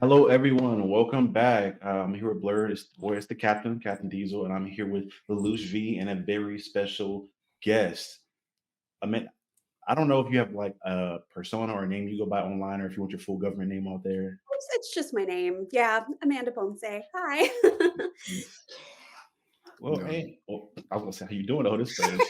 Hello, everyone. Welcome back. I'm here with Blerd. It's the Captain, Captain Diesel, and I'm here with the Loose V and a very special guest. I mean, I don't know if you have like a persona or a name you go by online, or if you want your full government name out there. It's just my name. Yeah, Amanda Ponce. Hi. Well, No, hey, I was gonna say how you doing, Otis, but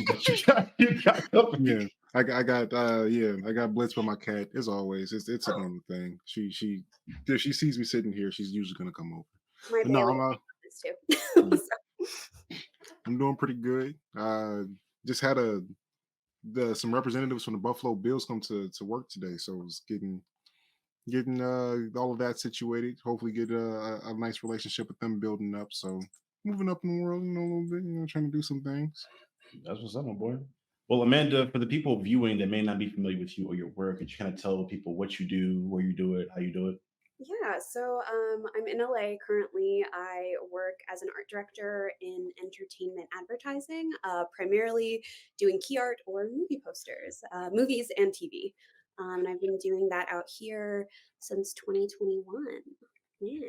you got company. yeah, I got blitzed by my cat as always. It's a normal thing. She if she sees me sitting here, she's usually gonna come over. My But no, daily I'm is too. yeah, I'm doing pretty good. Just had some representatives from the Buffalo Bills come to work today, so I was getting all of that situated. Hopefully, get a nice relationship with them building up. So moving up in the world, a little bit, trying to do some things. That's what's up, my boy. Well, Amanda, for the people viewing that may not be familiar with you or your work, could you kind of tell people what you do, where you do it, how you do it? I'm in LA currently. I work as an art director in entertainment advertising, primarily doing key art or movie posters, movies and TV. And I've been doing that out here since 2021. Yeah.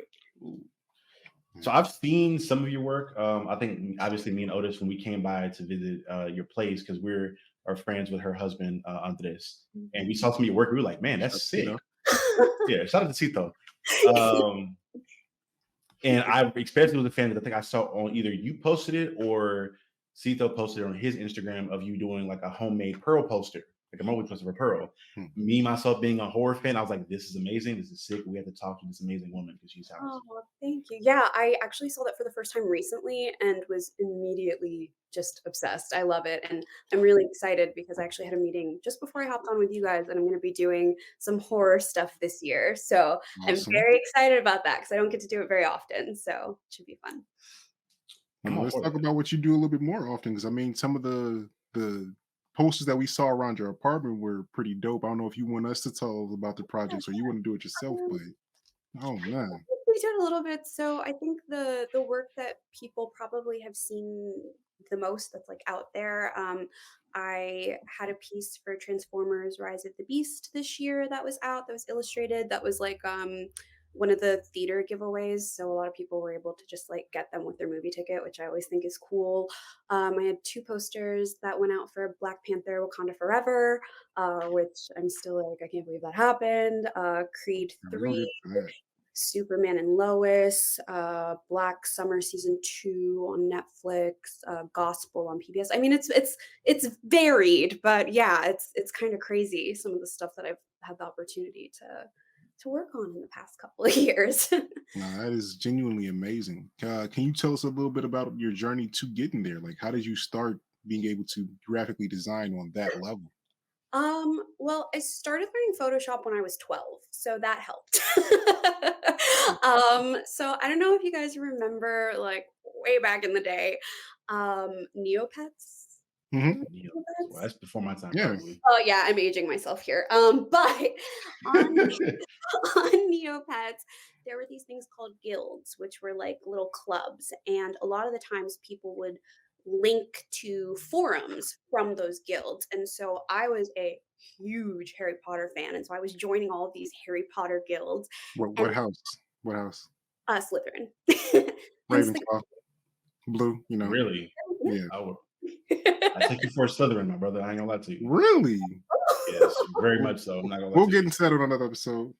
So I've seen some of your work. I think obviously me and Otis when we came by to visit your place because we're are friends with her husband Andres, and we Mhm. saw some of your work. We were like, man, Shout that's out to sick. Tito. Yeah, shout out to Cito. Um, and I especially was a fan that I think I saw on either you posted it or Cito posted it on his Instagram of you doing like a homemade Pearl poster, like a movie poster for Pearl. Hmm. Me myself being a horror fan, I was like, this is amazing. This is sick. We have to talk to this amazing woman because she's Oh, talented. thank you. Yeah, I actually saw that for the first time recently and was immediately just obsessed. I love it. And I'm really excited because I actually had a meeting just before I hopped on with you guys, and I'm going to be doing some horror stuff this year. So I'm Awesome. very excited about that because I don't get to do it very often. So it should be fun. I'm Well, all let's for talk that. about what you do a little bit more often, because I mean, some of the posters that we saw around your apartment were pretty dope. I don't know if you want us to tell about the projects or you want to do it yourself, but oh man, We did a little bit. So I think the work that people probably have seen the most that's like out there. I had a piece for Transformers: Rise of the Beast this year that was out, that was illustrated. That was like one of the theater giveaways. So a lot of people were able to just like get them with their movie ticket, which I always think is cool. I had two posters that went out for Black Panther Wakanda Forever, which I'm still like, I can't believe that happened. Creed we're gonna 3, get to that. Superman and Lois, Black Summer season 2 on Netflix, Gospel on PBS. I mean, it's varied, but yeah, it's kind of crazy some of the stuff that I've had the opportunity to work on in the past couple of years. No, that is genuinely amazing. Can you tell us a little bit about your journey to getting there? Like, how did you start being able to graphically design on that level? Well, I started learning Photoshop when I was 12, so that helped. So I don't know if you guys remember, like, way back in the day, Neopets? Hmm. Remember Yeah. Well, Neopets? that's before my time, Yeah. probably. Oh, yeah, I'm aging myself here. But on on Neopets, there were these things called guilds, which were like little clubs. And a lot of the times people would link to forums from those guilds. And so I was a huge Harry Potter fan. And so I was joining all of these Harry Potter guilds What and house? What house? Slytherin. Hence the Ravenclaw. Blue. Really? Yeah. I would. I yeah. take you for a Slytherin, my brother. I ain't gonna lie to you. Really? Yes, very We'll, much so. I'm not gonna lie we'll to get you. into that on another episode.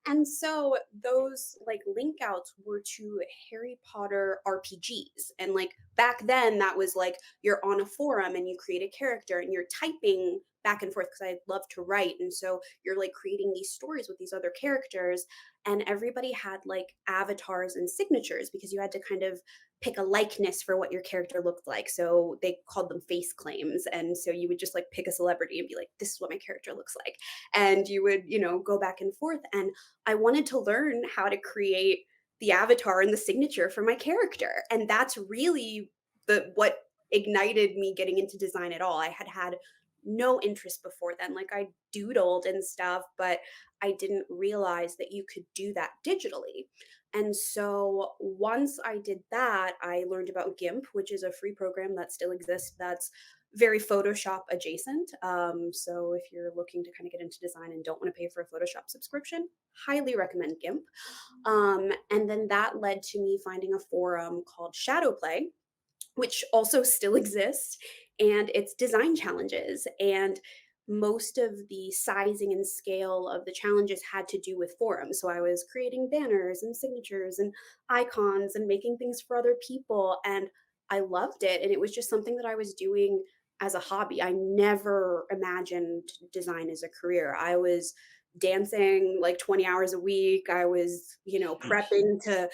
And so those like link outs were to Harry Potter RPGs. And like back then that was like you're on a forum and you create a character and you're typing back and forth because I love to write. And so you're like creating these stories with these other characters, and everybody had like avatars and signatures because you had to kind of pick a likeness for what your character looked like. So they called them face claims. And so you would just like pick a celebrity and be like, this is what my character looks like. And you would, go back and forth. And I wanted to learn how to create the avatar and the signature for my character. And that's really the what ignited me getting into design at all. I had had no interest before then. Like I doodled and stuff, but I didn't realize that you could do that digitally. And so once I did that, I learned about GIMP, which is a free program that still exists. That's very Photoshop adjacent. So if you're looking to kind of get into design and don't want to pay for a Photoshop subscription, highly recommend GIMP. And then that led to me finding a forum called Shadowplay, which also still exists, and it's design challenges. And most of the sizing and scale of the challenges had to do with forums. So I was creating banners and signatures and icons and making things for other people. And I loved it. And it was just something that I was doing as a hobby. I never imagined design as a career. I was dancing like 20 hours a week. I was, Sheesh. prepping to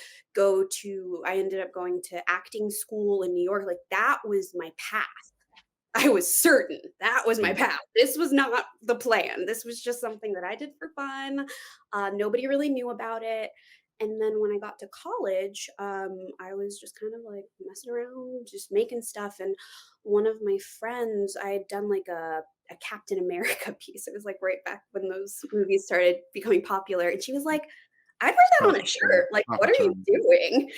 I ended up going to acting school in New York. Like that was my path. I was certain that was my Mm, path. This was not the plan. This was just something that I did for fun. Nobody really knew about it. And then when I got to college, I was just kind of like messing around, just making stuff. And one of my friends, I had done like a Captain America piece. It was like right back when those movies started becoming popular. And she was like, I'd wear that on Stop a and shirt. Like, stop what and are you turn. doing?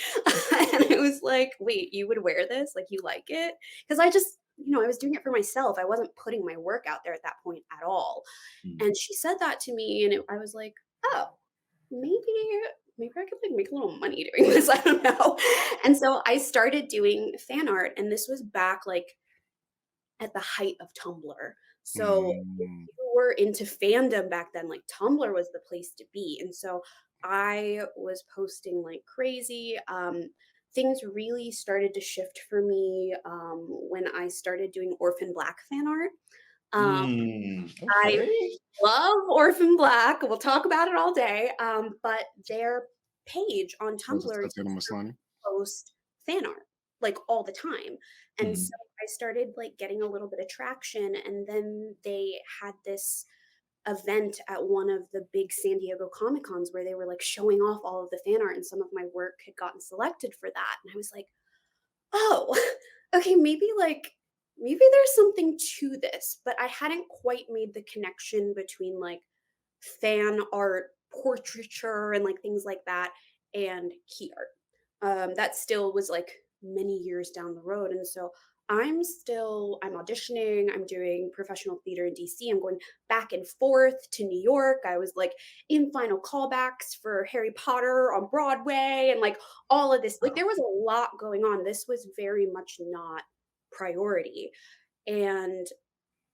And I was like, wait, you would wear this? Like, you like it? Because I just, I was doing it for myself. I wasn't putting my work out there at that point at all. mm, And she said that to me, and I was like, oh, maybe, maybe I could like make a little money doing this. I don't know. And so I started doing fan art, and this was back like at the height of Tumblr. So if Mm, you were into fandom back then, like Tumblr was the place to be. And so I was posting like crazy. Things really started to shift for me when I started doing Orphan Black fan art. Um, I okay. love Orphan Black. We'll talk about it all day. But their page on was Tumblr it Tatiana Maslany? post fan art like all the time. And so Mhm. I started like getting a little bit of traction, and then they had this event at one of the big San Diego Comic Cons where they were like showing off all of the fan art, and some of my work had gotten selected for that. And I was like, oh, okay, maybe there's something to this, but I hadn't quite made the connection between like fan art, portraiture, and like things like that, and key art. That still was like many years down the road. And so I'm auditioning, I'm doing professional theater in DC. I'm going back and forth to New York. I was like in final callbacks for Harry Potter on Broadway and like all of this. Like there was a lot going on. This was very much not priority. And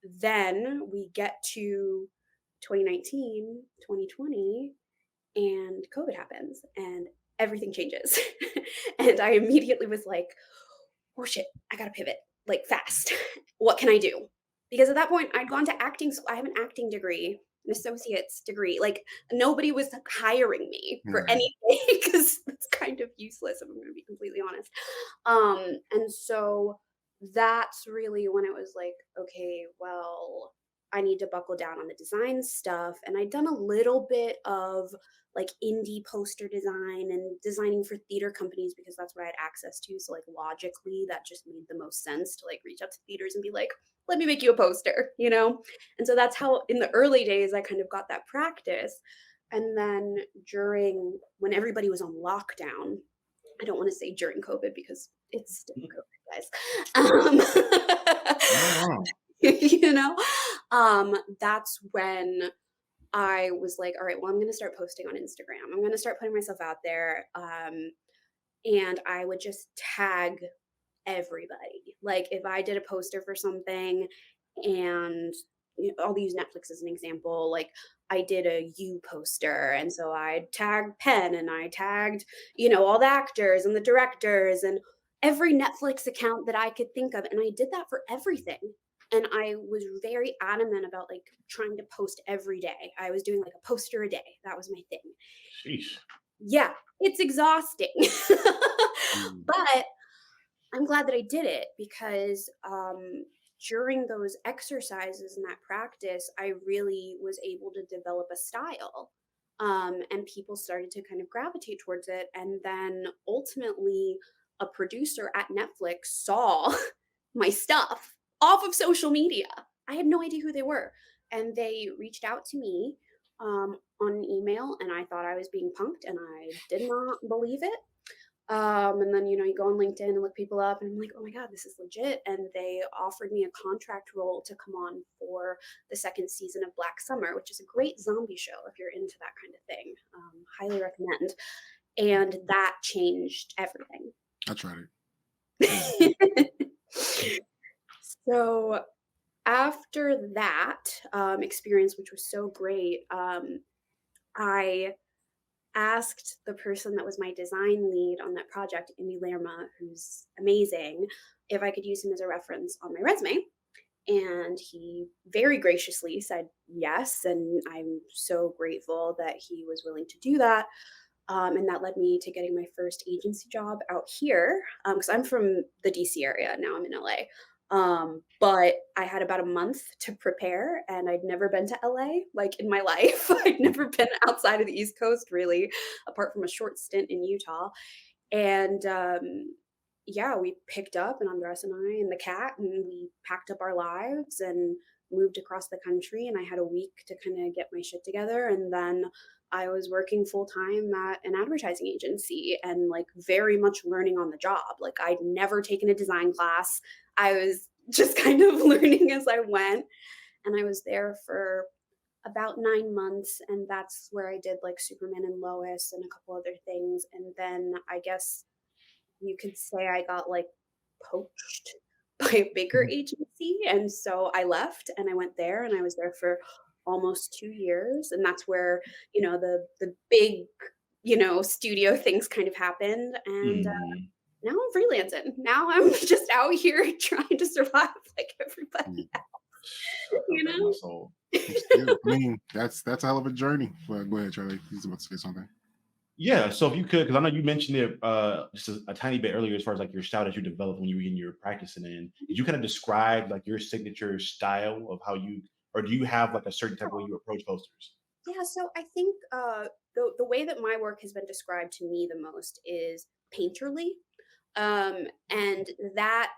then we get to 2019, 2020, and COVID happens and everything changes. And I immediately was like, oh shit, I gotta pivot like fast. What can I do? Because at that point, I'd gone to acting school. I have an acting degree, an associate's degree. Like nobody was hiring me for Right. anything because it's kind of useless if I'm gonna be completely honest. And so that's really when it was like, okay, well, I need to buckle down on the design stuff. And I'd done a little bit of like indie poster design and designing for theater companies because that's what I had access to. So like logically, that just made the most sense to like reach out to theaters and be like, let me make you a poster, you know? And so that's how in the early days I kind of got that practice. And then during when everybody was on lockdown, I don't want to say during COVID because it's still COVID, guys. Not wrong. You know, that's when I was like, all right, well, I'm going to start posting on Instagram. I'm going to start putting myself out there. And I would just tag everybody. Like if I did a poster for something and I'll use Netflix as an example, like I did a You poster. And so I tagged Penn and I tagged, all the actors and the directors and every Netflix account that I could think of. And I did that for everything. And I was very adamant about like trying to post every day. I was doing like a poster a day. That was my thing. Sheesh. Yeah, it's exhausting. Mm, But I'm glad that I did it because during those exercises and that practice, I really was able to develop a style. And people started to kind of gravitate towards it. And then ultimately, a producer at Netflix saw my stuff off of social media. I had no idea who they were. And they reached out to me on an email, and I thought I was being punked, and I did not believe it. And then, you go on LinkedIn and look people up, and I'm like, oh my God, this is legit. And they offered me a contract role to come on for the second season of Black Summer, which is a great zombie show if you're into that kind of thing. Highly recommend. And that changed everything. I tried it. Yeah. So after that experience, which was so great, I asked the person that was my design lead on that project, Indy Lerma, who's amazing, if I could use him as a reference on my resume. And he very graciously said yes. And I'm so grateful that he was willing to do that. And that led me to getting my first agency job out here because I'm from the DC area. Now I'm in LA. But I had about a month to prepare, and I'd never been to LA like in my life. I'd never been outside of the East Coast, really, apart from a short stint in Utah. And yeah, we picked up, and Andres and I and the cat, and we packed up our lives and moved across the country. And I had a week to kind of get my shit together. And then I was working full time at an advertising agency and like very much learning on the job. Like I'd never taken a design class. I was just kind of learning as I went. And I was there for about 9 months. And that's where I did like Superman and Lois and a couple other things. And then I guess you could say I got like poached by a bigger Mhm. agency. And so I left and I went there, and I was there for almost 2 years. And that's where, the big, studio things kind of happened. And Mhm. now I'm freelancing. Now I'm just out here trying to survive like Mm. everybody I else, felt that in my soul. Still, I mean, that's a hell of a journey. But go ahead, Charlie. He's about to say something. Yeah, so if you could, because I know you mentioned it just a tiny bit earlier, as far as like your style that you developed when you were in your practicing in. Did you kind of describe like your signature style of how you, or do you have like a certain type of way you approach posters? Yeah, so I think the way that my work has been described to me the most is painterly. And that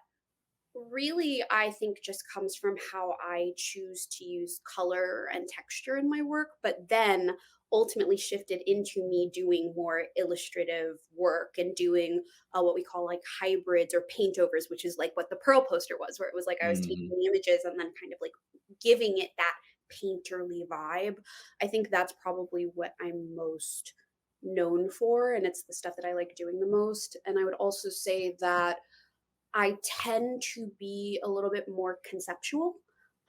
really, I think, just comes from how I choose to use color and texture in my work, but then ultimately shifted into me doing more illustrative work and doing what we call like hybrids or paintovers, which is like what the Pearl poster was, where it was like I was taking Mhm. the images and then kind of like giving it that painterly vibe. I think that's probably what I'm most known for, and it's the stuff that I like doing the most. And I would also say that I tend to be a little bit more conceptual.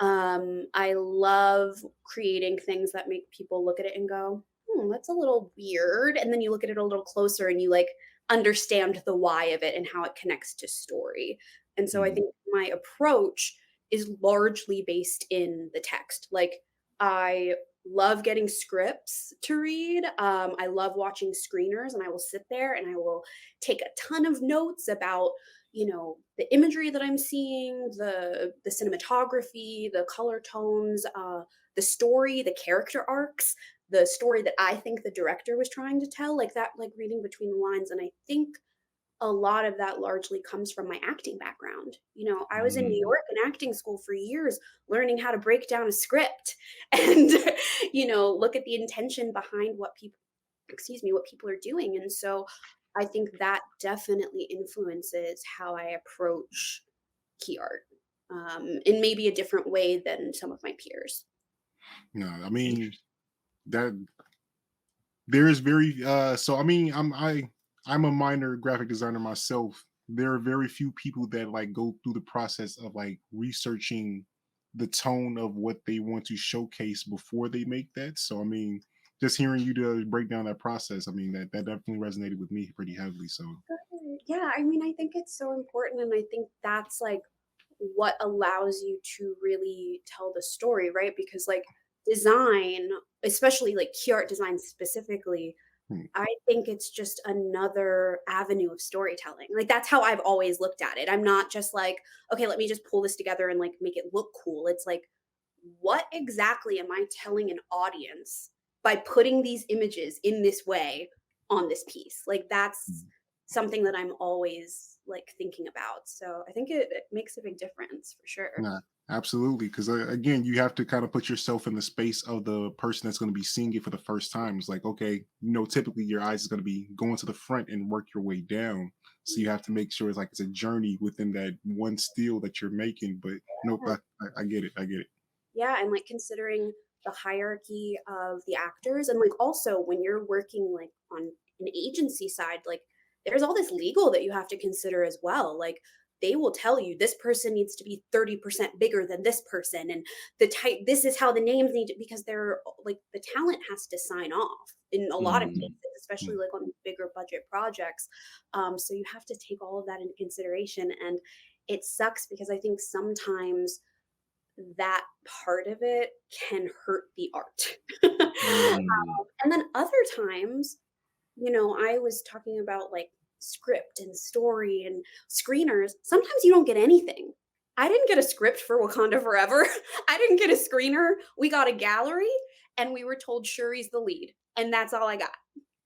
I love creating things that make people look at it and go, that's a little weird. And then you look at it a little closer and you like understand the why of it and how it connects to story. And so I Mhm. think my approach is largely based in the text. Like, I love getting scripts to read. I love watching screeners, and I will sit there and I will take a ton of notes about the imagery that I'm seeing, the cinematography, the color tones, the story, the character arcs, the story that I think the director was trying to tell, like that, like reading between the lines. And I think a lot of that largely comes from my acting background. I was in New Mhm. York in acting school for years, learning how to break down a script and look at the intention behind what people, excuse me, what people are doing. And so I think that definitely influences how I approach key art, in maybe a different way than some of my peers. No, I mean Interesting. that there is very so I mean I'm a minor graphic designer myself. There are very few people that like go through the process of like researching the tone of what they want to showcase before they make that. So I mean, just hearing you to break down that process, I mean that definitely resonated with me pretty heavily. So Yeah, I mean, I think it's so important. And I think that's like what allows you to really tell the story, right? Because, like, design, especially like key art design specifically, hmm, I think it's just another avenue of storytelling. Like, that's how I've always looked at it. I'm not just like, okay, let me just pull this together and like make it look cool. It's like, what exactly am I telling an audience by putting these images in this way on this piece? Like, that's hmm, something that I'm always like thinking about. So I think it makes a big difference for sure. Nah, absolutely. Because again, you have to kind of put yourself in the space of the person that's going to be seeing it for the first time. It's like, okay, typically your eyes is going to be going to the front and work your way down. So you have to make sure it's a journey within that one still that you're making. But nope, I get it. I get it. Yeah, and like considering the hierarchy of the actors, and like also when you're working like on an agency side, like there's all this legal that you have to consider as well. Like they will tell you this person needs to be 30% bigger than this person, and the type, this is how the names need to, because they're like the talent has to sign off in a lot of cases, Mm, especially Mm. like on bigger budget projects. So you have to take all of that into consideration, and it sucks because I think sometimes that part of it can hurt the art. mm. And then other times, I was talking about like script and story and screeners. Sometimes you don't get anything. I didn't get a script for Wakanda Forever. I didn't get a screener. We got a gallery and we were told Shuri's the lead. And that's all I got.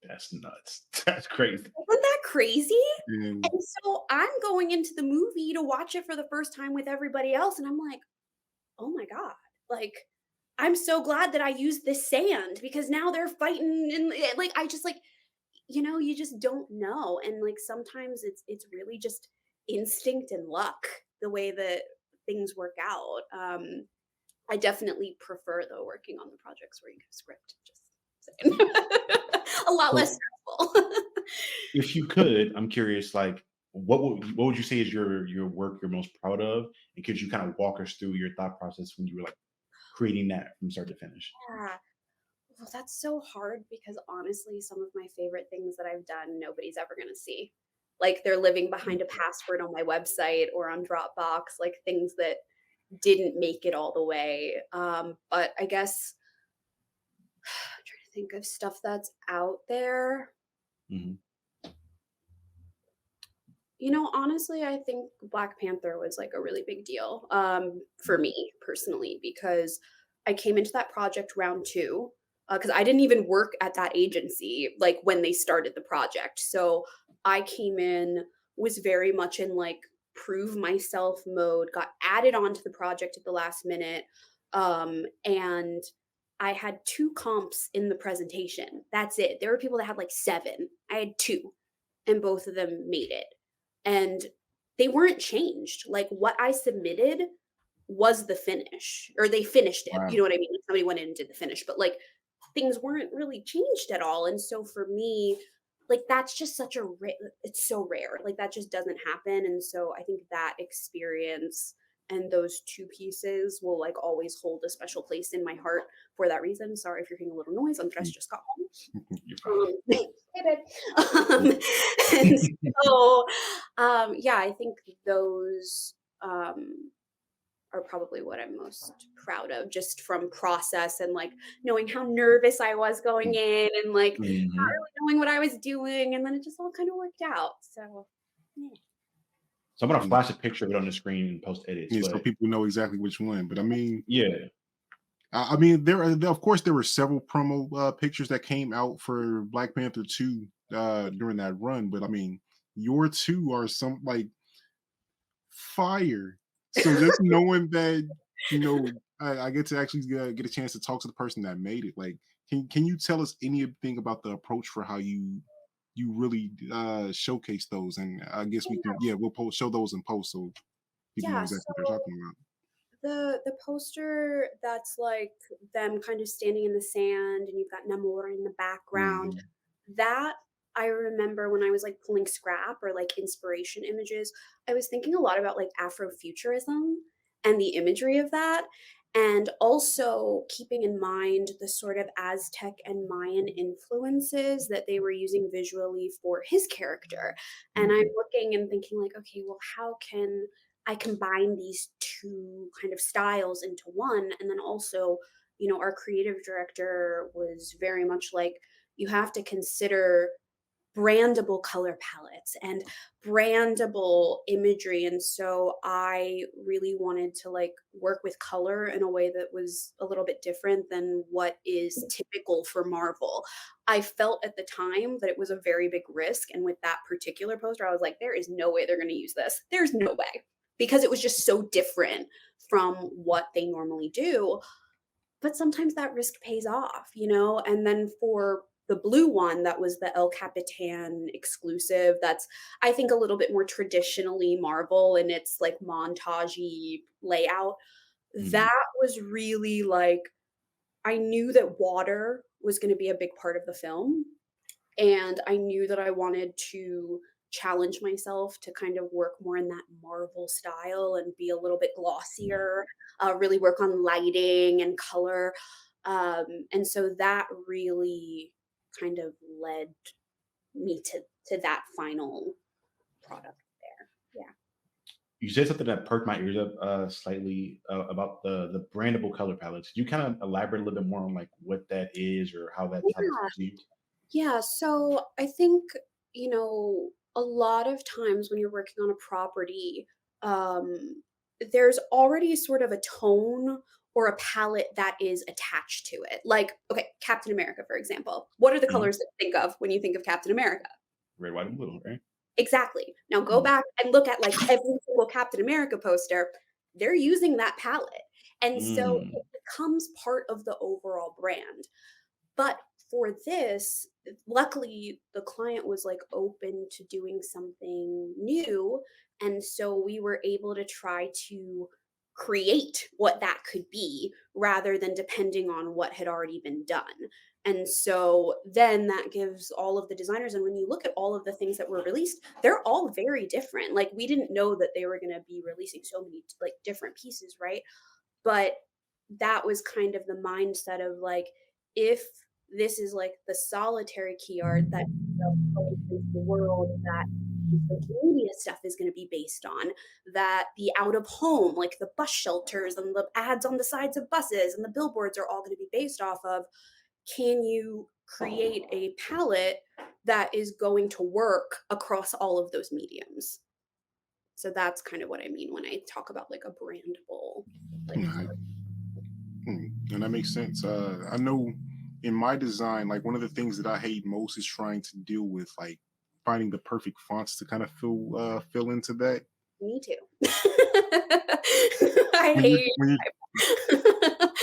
That's nuts. That's crazy. Isn't that crazy? And And so I'm going into the movie to watch it for the first time with everybody else. And I'm like, oh my god, like I'm so glad that I used this sand because now they're fighting and like I just like you just don't know, and like sometimes it's really just instinct and luck the way that things work out. I definitely prefer though working on the projects where you get a script, just saying. A lot less So stressful. if you could, I'm curious, like what would you say is your work you're most proud of? And could you kind of walk us through your thought process when you were like creating that from start to finish? Yeah. Well, that's so hard because honestly, some of my favorite things that I've done, nobody's ever going to see. Like they're living behind a password on my website or on Dropbox, like things that didn't make it all the way. But I guess I'm trying to think of stuff that's out there. Mhm. Honestly, I think Black Panther was like a really big deal for me personally because I came into that project round two because I didn't even work at that agency like when they started the project. So I came in, was very much in like prove myself mode, got added onto the project at the last minute. And I had two comps in the presentation. That's it. There were people that had like seven. I had two, and both of them made it, and they weren't changed. Like what I submitted was the finish, or they finished it. You Wow. know what I mean? Like, somebody went in and did the finish, but like things weren't really changed at all. And so for me, like that's just such a it's so rare. Like that just doesn't happen. And so I think that experience and those two pieces will like always hold a special place in my heart for that reason. Sorry if you're hearing a little noise. Andres Mm. just got home. You're fine. Hey, babe. And so, yeah, I think those are probably what I'm most proud of, just from process and like knowing how nervous I was going in and like not Mhm. really knowing what I was doing. And then it just all kind of worked out. So, yeah. So I'm gonna Mm. flash a picture of it on the screen and post edits, Yeah, so but people know exactly which one. But I mean, yeah. of course, there were several promo pictures that came out for Black Panther 2 during that run, but I mean, your two are some like fire. So just knowing that, I get to actually get a chance to talk to the person that made it. Like, can you tell us anything about the approach for how you really showcase those? And I guess we can, yeah, we'll show those in post so people know Yeah. exactly what they're So talking about. the poster that's like them kind of standing in the sand and you've got Namor in the background, Mhm. that I remember when I was like pulling scrap or like inspiration images, I was thinking a lot about like Afrofuturism and the imagery of that. And also keeping in mind the sort of Aztec and Mayan influences that they were using visually for his character. And I'm Mhm. looking and thinking, like, okay, well, how can I combine these two kind of styles into one? And then also, our creative director was very much like, you have to consider brandable color palettes and brandable imagery. And so I really wanted to like work with color in a way that was a little bit different than what is typical for Marvel. I felt at the time that it was a very big risk. And with that particular poster, I was like, there is no way they're going to use this. There's no way. Because it was just so different from what they normally do. But sometimes that risk pays off, you know? And then for the blue one, that was the El Capitan exclusive. That's, I think, a little bit more traditionally Marvel in its like montagey layout. Mhm. That was really like, I knew that water was going to be a big part of the film. And I knew that I wanted to challenge myself to kind of work more in that Marvel style and be a little bit glossier, really work on lighting and color. And so that really kind of led me to that final product there. Yeah. You said something that perked my ears up slightly about the brandable color palettes. Could you kind of elaborate a little bit more on like what that is or how that's Yeah. perceived? Yeah, so I think, a lot of times when you're working on a property, um, there's already sort of a tone or a palette that is attached to it. Like, okay, Captain America, for example. What are the Mhm. colors that you think of when you think of Captain America? Red, white, and blue, right? Exactly. Now go Mhm. back and look at like every single Captain America poster. They're using that palette. And so Mm. it becomes part of the overall brand. But for this, luckily, the client was like open to doing something new. And so we were able to try to create what that could be rather than depending on what had already been done. And so then that gives all of the designers, and when you look at all of the things that were released, they're all very different. Like we didn't know that they were going to be releasing so many like different pieces, right? But that was kind of the mindset of like, if this is like the solitary key art that goes into the world that the social media stuff is going to be based on, that the out of home, like the bus shelters and the ads on the sides of buses and the billboards are all going to be based off of, can you create a palette that is going to work across all of those mediums? So that's kind of what I mean when I talk about like a brandable like Right. color. And that makes sense. I know in my design, like one of the things that I hate most is trying to deal with like finding the perfect fonts to kind of fill into that. Me too. I When you're hate when you typo.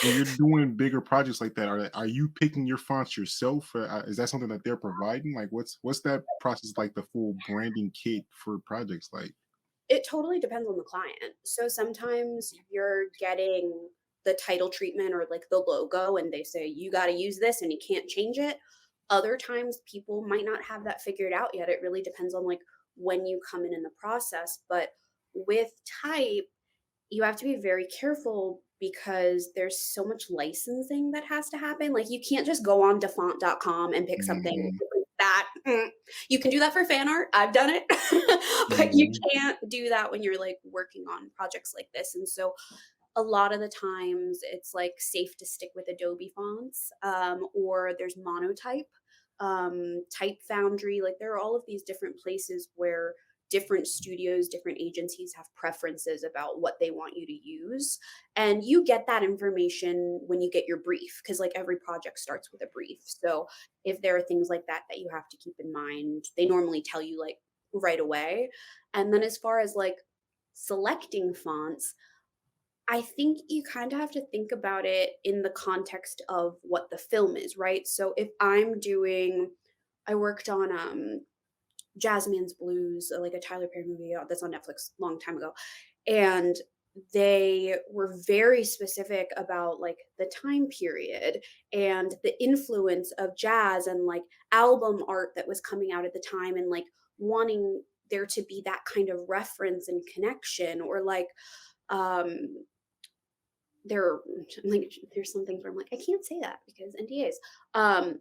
when you're doing bigger projects like that, are you picking your fonts yourself? Or, is that something that they're providing? Like, what's that process like? The full branding kit for projects like? It totally depends on the client. So sometimes you're getting the title treatment or like the logo and they say you got to use this and you can't change it. Other times people might not have that figured out yet. It really depends on like when you come in the process, but with type you have to be very careful because there's so much licensing that has to happen. Like you can't just go on defont.com and pick something Mhm, that you can do that for fan art. I've done it. But you Mhm. can't do that when you're like working on projects like this. And so a lot of the times it's like safe to stick with Adobe fonts, or there's Monotype, Type Foundry. Like there are all of these different places where different studios, different agencies have preferences about what they want you to use. And you get that information when you get your brief, because like every project starts with a brief. So if there are things like that that you have to keep in mind, they normally tell you like right away. And then as far as like selecting fonts, I think you kind of have to think about it in the context of what the film is, right? So if I'm doing, I worked on Jasmine's Blues, like a Tyler Perry movie that's on Netflix a long time ago, and they were very specific about like the time period and the influence of jazz and like album art that was coming out at the time, and like wanting there to be that kind of reference and connection, or like um there like there's some things where I'm like, I can't say that because NDAs. Um,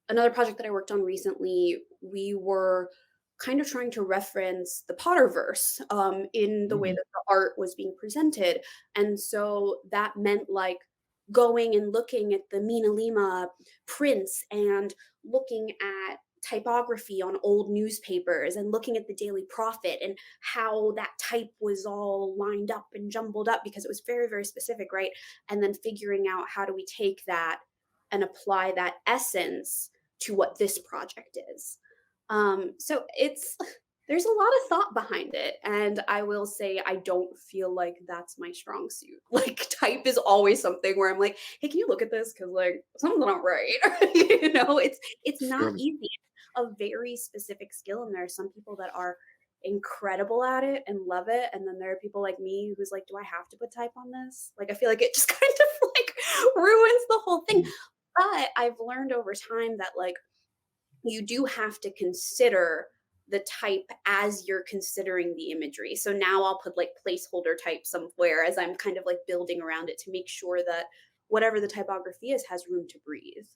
Another project that I worked on recently, we were kind of trying to reference the Potterverse in the way Mm. that the art was being presented, and so that meant like going and looking at the Mina Lima prints and looking at typography on old newspapers and looking at the Daily Prophet and how that type was all lined up and jumbled up because it was very, very specific, right? And then figuring out how do we take that and apply that essence to what this project is. So it's there's a lot of thought behind it, and I will say I don't feel like that's my strong suit. Like type is always something where I'm like, hey, can you look at this? Because like something's not right. It's not Feel it. easy. A very specific skill, and there are some people that are incredible at it and love it, and then there are people like me who's like, do I have to put type on this? Like I feel like it just kind of like ruins the whole thing. Mm. But I've learned over time that like you do have to consider the type as you're considering the imagery. So now I'll put like placeholder type somewhere as I'm kind of like building around it to make sure that whatever the typography is has room to breathe,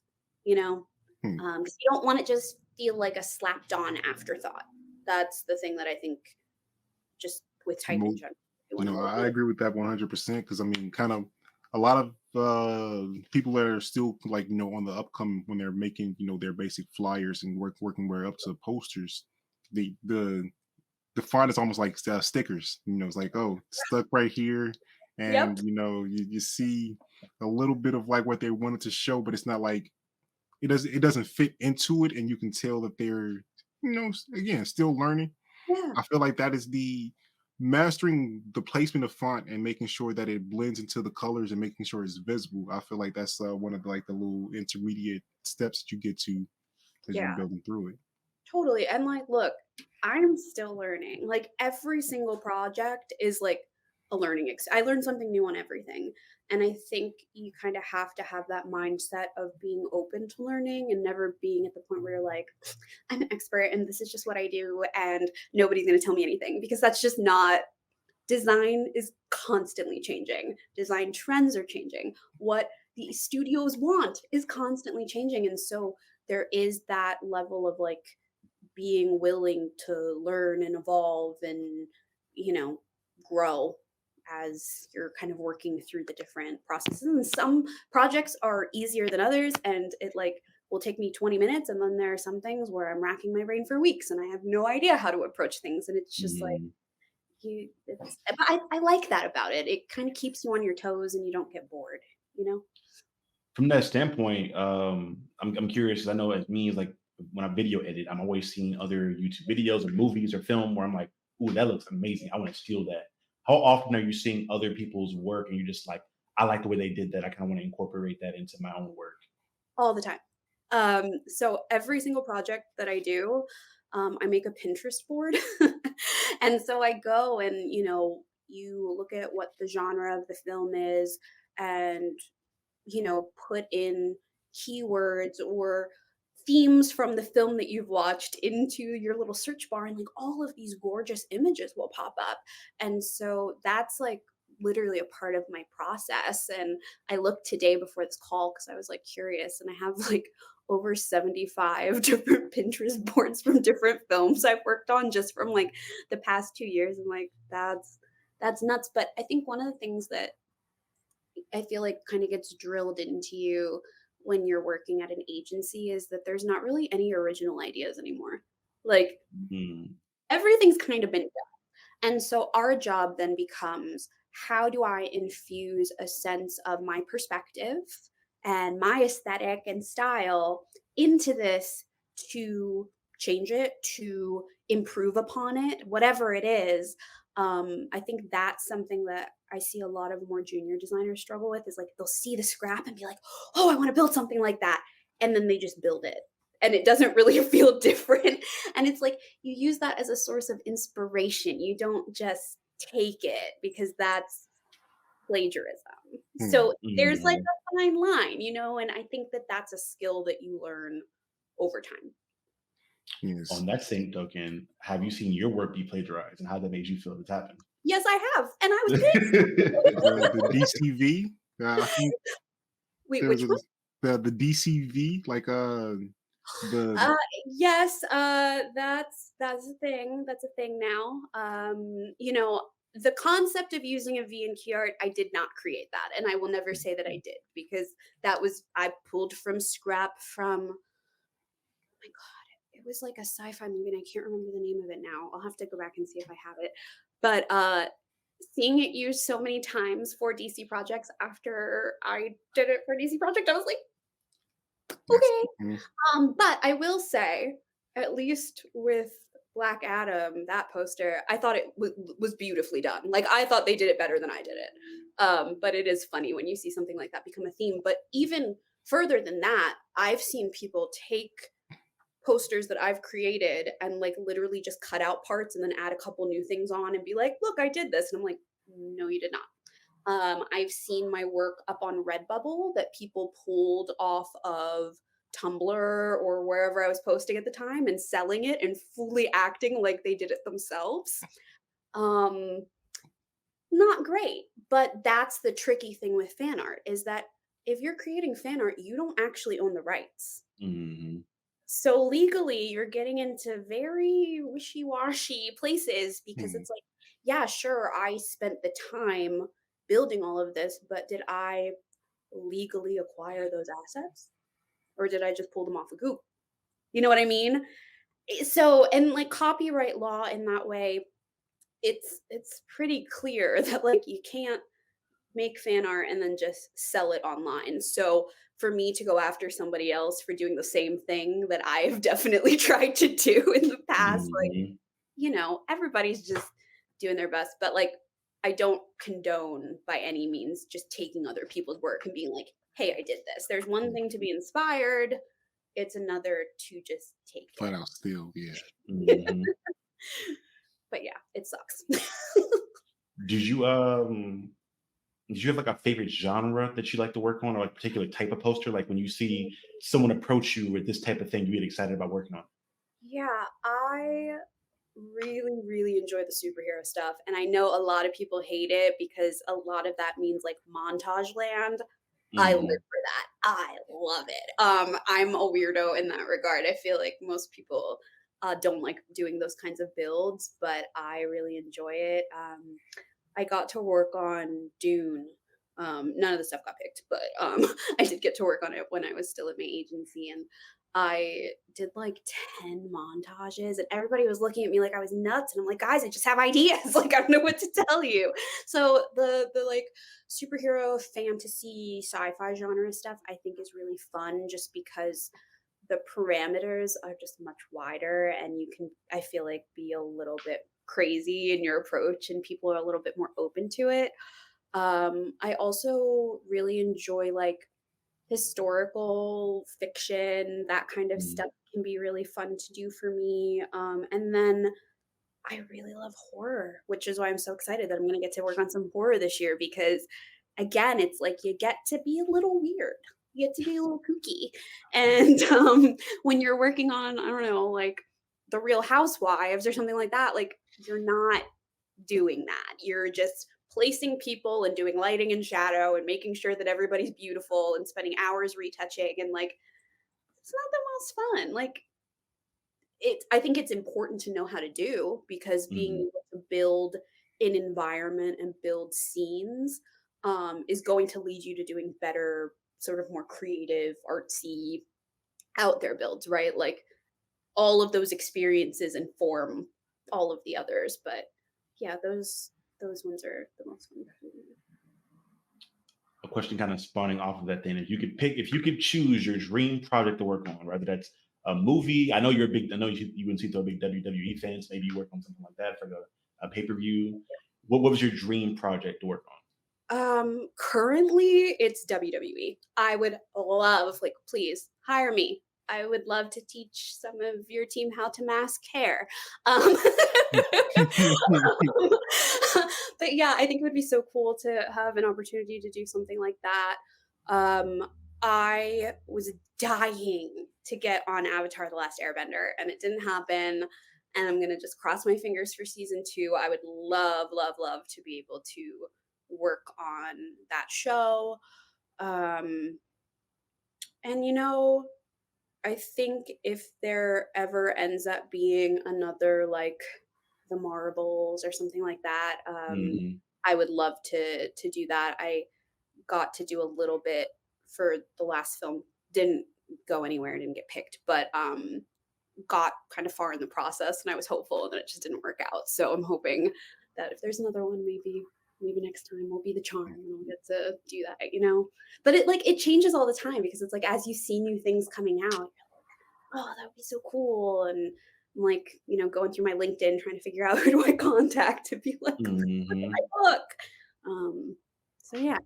you know? Hmm. 'Cause you don't want it just feel like a slapped on afterthought. That's the thing that I think just with type in Mo- general. You You want to know, hold I agree with that 100% because I mean, kind of a lot of people that are still like on the upcoming when they're making their basic flyers and working way up to posters. The font is almost like stickers. It's like, oh, stuck right here, Yep. and you see a little bit of like what they wanted to show, but it's not like it doesn't fit into it, and you can tell that they're again still learning. Yeah. I feel like that is the mastering the placement of font and making sure that it blends into the colors and making sure it's visible. I feel like that's one of the little intermediate steps that you get to as you're Yeah. building through it. Totally. And like, look, I'm still learning. Like every single project is like a learning I learn something new on everything. And I think you kind of have to have that mindset of being open to learning and never being at the point where you're like, I'm an expert and this is just what I do and nobody's going to tell me anything because that's just not design is constantly changing. Design trends are changing. What the studios want is constantly changing. And so there is that level of like being willing to learn and evolve and you know grow as you're kind of working through the different processes and some projects are easier than others and it like will take me 20 minutes and then there are some things where I'm racking my brain for weeks and I have no idea how to approach things and it's just like Mhm. but I like that about it. It kind of keeps you on your toes and you don't get bored, you know. From that standpoint, I'm curious 'cause I know it means like when I video edit, I'm always seeing other YouTube videos or movies or film where I'm like, "Ooh, that looks amazing. I want to steal that." How often are you seeing other people's work and you're just like, "I like the way they did that. I kind of want to incorporate that into my own work." All the time. So every single project that I do, I make a Pinterest board. And so I go and, you look at what the genre of the film is and, put in keywords or themes from the film that you've watched into your little search bar and like all of these gorgeous images will pop up. And so that's like literally a part of my process and I looked today before this call because I was like curious and I have like over 75 different Pinterest boards from different films I've worked on just from like the past 2 years. And like that's nuts. But I think one of the things that I feel like kind of gets drilled into you when you're working at an agency is that there's not really any original ideas anymore. Like Mhm. everything's kind of been done. And so our job then becomes how do I infuse a sense of my perspective and my aesthetic and style into this to change it, to improve upon it, whatever it is. I think that's something that I see a lot of more junior designers struggle with is like they'll see the scrap and be like, oh, I want to build something like that. And then they just build it. And it doesn't really feel different. And it's like, you use that as a source of inspiration. You don't just take it because that's plagiarism. Hmm. So there's like Mhm. a fine line, and I think that that's a skill that you learn over time. Yes. On that same token, have you seen your work be plagiarized and how that made you feel it's happened? Yes, I have. And I was pissed. The DCV. I think Wait, there was which one? the DCV, like the Uh, yes, that's a thing. That's a thing now. The concept of using a V and key art, I did not create that, and I will never say that I did because I pulled from scrap from. Oh my god! was like a sci-fi movie and I can't remember the name of it now. I'll have to go back and see if I have it. But seeing it used so many times for DC projects after I did it for DC project, I was like, Yes. okay. Mhm. But I will say, at least with Black Adam, that poster, I thought it was beautifully done. Like I thought they did it better than I did it. But it is funny when you see something like that become a theme. But even further than that, I've seen people take posters that I've created and like literally just cut out parts and then add a couple new things on and be like, look, I did this. And I'm like, no, you did not. I've seen my work up on Redbubble that people pulled off of Tumblr or wherever I was posting at the time and selling it and fully acting like they did it themselves. Um, Not great, but that's the tricky thing with fan art is that if you're creating fan art, you don't actually own the rights. Hmm. So legally, you're getting into very wishy-washy places because Mhm. it's like, yeah, sure, I spent the time building all of this, but did I legally acquire those assets? Or did I just pull them off of Google? You know what I mean? So, and like copyright law in that way, it's pretty clear that like you can't make fan art and then just sell it online. So for me to go after somebody else for doing the same thing that I've definitely tried to do in the past, like, Hmm. everybody's just doing their best, but like I don't condone by any means just taking other people's work and being like, "Hey, I did this." There's one thing to be inspired, it's another to just take Flat out still, yeah. it. Hmm. But yeah, it sucks. Did you did you have like a favorite genre that you like to work on, or like a particular type of poster? Like when you see someone approach you with this type of thing, you get excited about working on. Yeah, I really, really enjoy the superhero stuff. And I know a lot of people hate it because a lot of that means like montage land. I live Hmm. for that. I love it. I'm a weirdo in that regard. I feel like most people don't like doing those kinds of builds, but I really enjoy it. I got to work on Dune. None of the stuff got picked, but I did get to work on it when I was still at my agency, and I did like 10 montages, and everybody was looking at me like I was nuts. And I'm like, guys, I just have ideas. Like, I don't know what to tell you. So the like superhero fantasy sci-fi genre stuff I think is really fun just because the parameters are just much wider and you can, I feel like, be a little bit crazy in your approach and people are a little bit more open to it. I also really enjoy like historical fiction, that kind of Hmm. stuff can be really fun to do for me. And then I really love horror, which is why I'm so excited that I'm going to get to work on some horror this year because, again, it's like you get to be a little weird. You get to be a little kooky. And when you're working on, I don't know, like The Real Housewives or something like that, like you're not doing that. You're just placing people and doing lighting and shadow and making sure that everybody's beautiful and spending hours retouching. And like, it's not the most fun. Like, I think it's important to know how to do because being Hmm. able to build an environment and build scenes is going to lead you to doing better, sort of more creative, artsy, out there builds, right? Like all of those experiences inform all of the others. But yeah, those ones are the most fun for me. A question kind of spawning off of that then. If you could choose your dream project to work on, whether that's a movie. I know you and Cito are big WWE fans. Maybe you work on something like that for a pay-per-view. What was your dream project to work on? Currently it's WWE. I would love, like, please hire me. I would love to teach some of your team how to mask hair. Um, but yeah, I think it would be so cool to have an opportunity to do something like that. I was dying to get on Avatar: The Last Airbender, and it didn't happen. And I'm gonna just cross my fingers for season two. I would love, love, love to be able to work on that show. Um, and I think if there ever ends up being another like the Marbles or something like that, Hmm. I would love to do that. I got to do a little bit for the last film. Didn't go anywhere, didn't get picked, but got kind of far in the process and I was hopeful and then it just didn't work out. So I'm hoping that if there's another one, maybe next time will be the charm and I'll get to do that, you know? But it changes all the time because it's like as you see new things coming out, oh, that would be so cool. And I'm like, going through my LinkedIn trying to figure out who do I contact to be like, Hmm. my book. So yeah.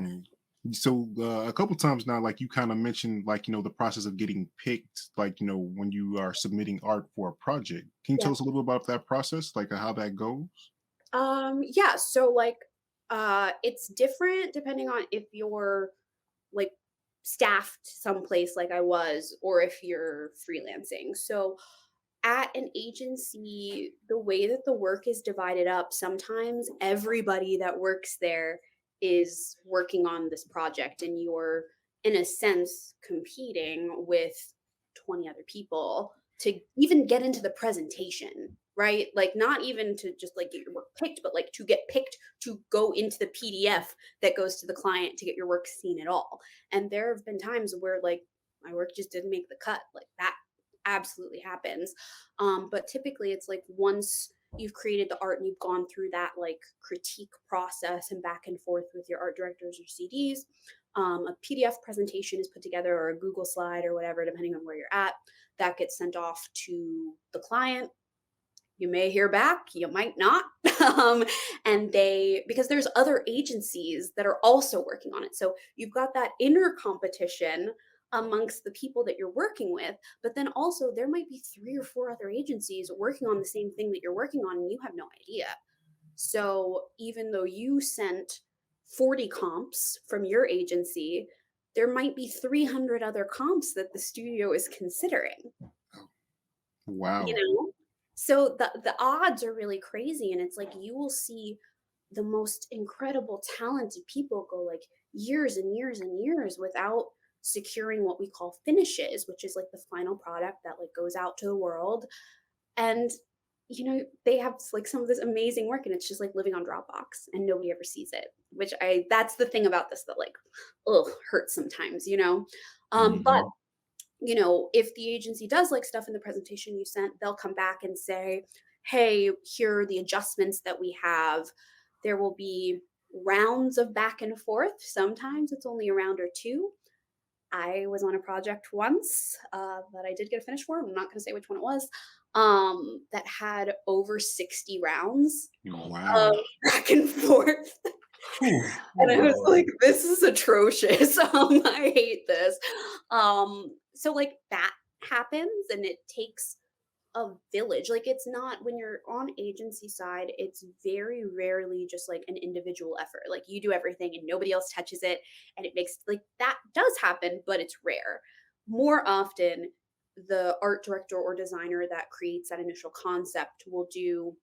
Mm. So a couple times now, like you kind of mentioned, like the process of getting picked, like when you are submitting art for a project. Can you Yeah. tell us a little bit about that process, like how that goes? Yeah. So like, it's different depending on if you're like staffed someplace like I was, or if you're freelancing. So at an agency, the way that the work is divided up, sometimes everybody that works there is working on this project, and you're, in a sense, competing with 20 other people to even get into the presentation, right? Like, not even to just like get your work picked, but like to get picked to go into the PDF that goes to the client to get your work seen at all. And there have been times where like my work just didn't make the cut. Like that absolutely happens. But typically it's like once you've created the art and you've gone through that like critique process and back and forth with your art directors or CDs, a PDF presentation is put together or a Google slide or whatever, depending on where you're at. That gets sent off to the client. You may hear back, you might not. And because there's other agencies that are also working on it. So you've got that inner competition amongst the people that you're working with, but then also there might be 3 or 4 other agencies working on the same thing that you're working on and you have no idea. So even though you sent 40 comps from your agency, there might be 300 other comps that the studio is considering, you Wow. know? So the odds are really crazy, and it's like you will see the most incredible talented people go like years and years and years without securing what we call finishes, which is like the final product that like goes out to the world. And they have like some of this amazing work and it's just like living on Dropbox and nobody ever sees it, which I that's the thing about this that like, ugh, hurts sometimes. But Hmm. if the agency does like stuff in the presentation you sent, they'll come back and say, hey, here are the adjustments that we have. There will be rounds of back and forth. Sometimes it's only a round or two. I was on a project once that I did get a finish for. I'm not going to say which one it was, that had over 60 rounds of Wow. back and forth. Whew. And I was Lord. like, this is atrocious. I hate this. So like that happens and it takes a village. Like it's not when you're on agency side, it's very rarely just like an individual effort. Like you do everything and nobody else touches it. And it makes like that does happen, but it's rare. More often, the art director or designer that creates that initial concept will do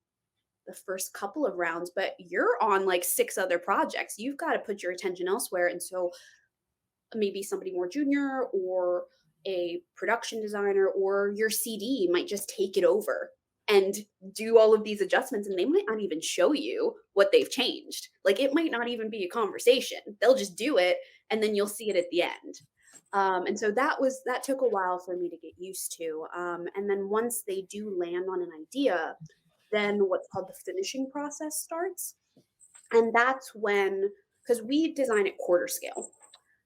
the first couple of rounds, but you're on like 6 other projects. You've got to put your attention elsewhere. And so maybe somebody more junior or a production designer or your CD might just take it over and do all of these adjustments and they might not even show you what they've changed. Like it might not even be a conversation. They'll just do it and then you'll see it at the end. And so that took a while for me to get used to. And then once they do land on an idea, then what's called the finishing process starts. And that's when, because we design at quarter scale.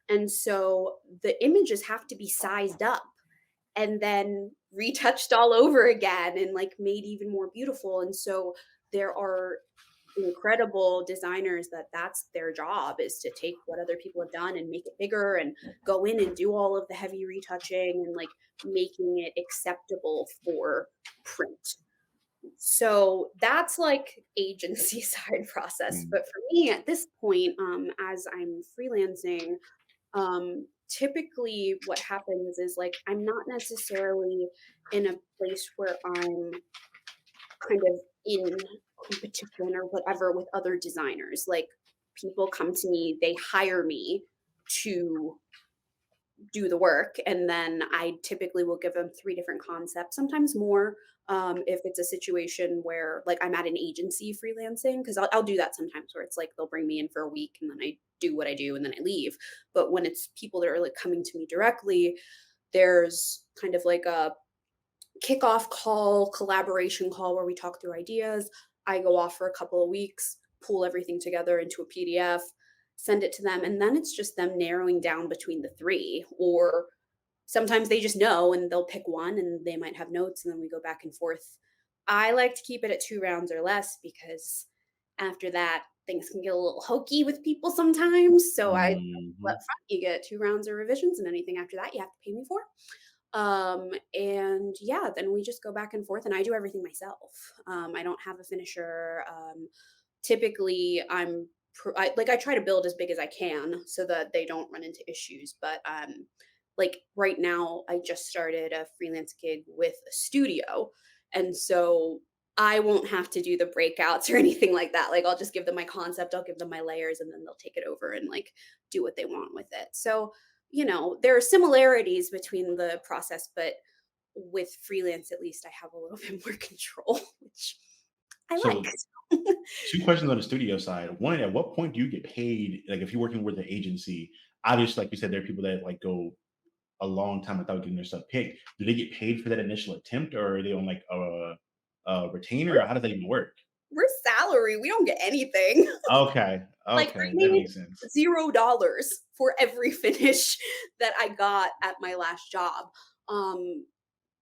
And so the images have to be sized up and then retouched all over again and like made even more beautiful. And so there are incredible designers that's their job is to take what other people have done and make it bigger and go in and do all of the heavy retouching and like making it acceptable for print. So that's like agency side process. Mm. But for me at this point, as I'm freelancing, typically what happens is like I'm not necessarily in a place where I'm kind of in competition or whatever with other designers. Like people come to me, they hire me to do the work, and then I typically will give them 3 different concepts, sometimes more. If it's a situation where like I'm at an agency freelancing, because I'll do that sometimes where it's like they'll bring me in for a week and then I do what I do and then I leave. But when it's people that are like coming to me directly, there's kind of like a kickoff call, collaboration call where we talk through ideas. I go off for a couple of weeks, pull everything together into a PDF, send it to them, and then it's just them narrowing down between the three. Or sometimes they just know and they'll pick one and they might have notes and then we go back and forth. I like to keep it at 2 rounds or less because after that, things can get a little hokey with people sometimes. So I up Mhm. front, you get 2 rounds of revisions, and anything after that, you have to pay me for. And yeah, then we just go back and forth, and I do everything myself. I don't have a finisher. Typically, I try to build as big as I can so that they don't run into issues. But like right now, I just started a freelance gig with a studio, and so I won't have to do the breakouts or anything like that. Like I'll just give them my concept, I'll give them my layers, and then they'll take it over and like do what they want with it. So there are similarities between the process, but with freelance, at least I have a little bit more control, which I like. So, 2 questions on the studio side. One, at what point do you get paid? Like, if you're working with an agency, obviously, like you said, there are people that, like, go a long time without getting their stuff picked. Do they get paid for that initial attempt, or are they on, like, a retainer, we're, or how does that even work? we're salary. We don't get anything. Okay, Like I okay, that made makes sense. $0 for every finish that I got at my last job. Um,